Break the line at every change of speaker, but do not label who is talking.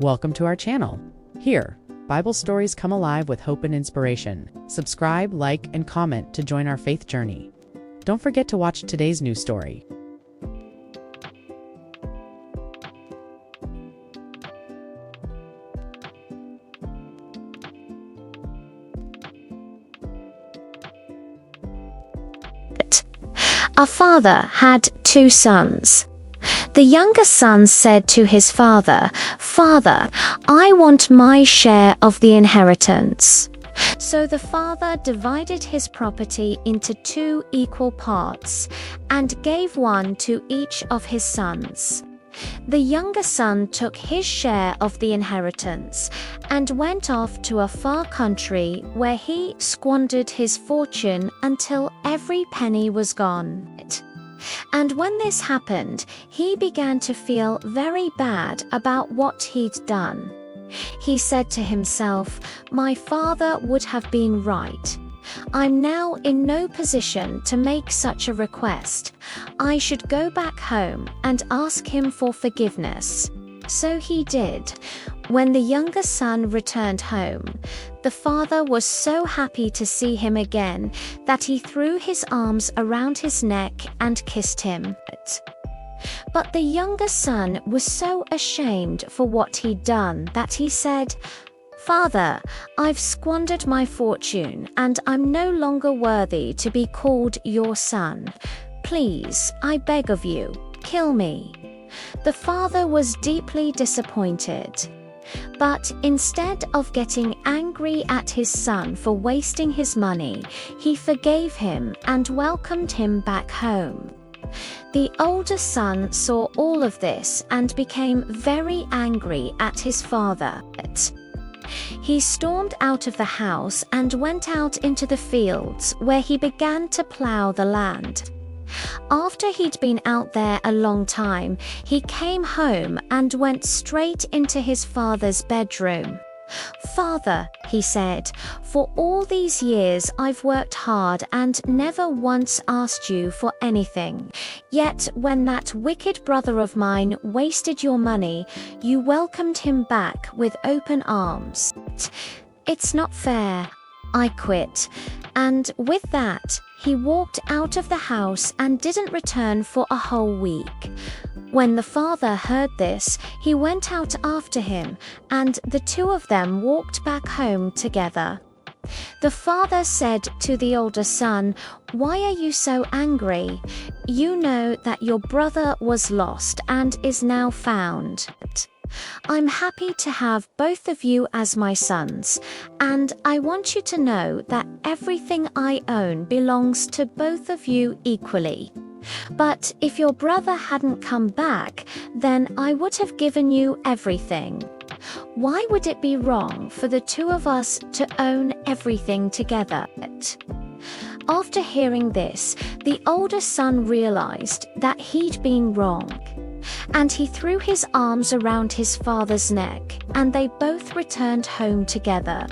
Welcome to our channel. Here, Bible stories come alive with hope and inspiration. Subscribe, like, and comment to join our faith journey. Don't forget to watch today's news story.
A father had 2 sons. The younger son said to his father, "Father, I want my share of the inheritance." So the father divided his property into 2 equal parts and gave one to each of his sons. The younger son took his share of the inheritance and went off to a far country where he squandered his fortune until every penny was gone. And when this happened, he began to feel very bad about what he'd done. He said to himself, "My father would have been right. I'm now in no position to make such a request. I should go back home and ask him for forgiveness." So he did. When the younger son returned home, the father was so happy to see him again that he threw his arms around his neck and kissed him. But the younger son was so ashamed for what he'd done that he said, "Father, I've squandered my fortune and I'm no longer worthy to be called your son. Please, I beg of you, kill me." The father was deeply disappointed. But instead of getting angry at his son for wasting his money, he forgave him and welcomed him back home. The older son saw all of this and became very angry at his father. He stormed out of the house and went out into the fields where he began to plow the land. After he'd been out there a long time, he came home and went straight into his father's bedroom. "Father," he said, "for all these years I've worked hard and never once asked you for anything. Yet when that wicked brother of mine wasted your money, you welcomed him back with open arms. It's not fair. I quit." And with that, he walked out of the house and didn't return for a whole week. When the father heard this, he went out after him, and the 2 of them walked back home together. The father said to the older son, "Why are you so angry? You know that your brother was lost and is now found. I'm happy to have both of you as my sons, and I want you to know that everything I own belongs to both of you equally. But if your brother hadn't come back, then I would have given you everything. Why would it be wrong for the 2 of us to own everything together?" After hearing this, the older son realized that he'd been wrong. And he threw his arms around his father's neck, and they both returned home together.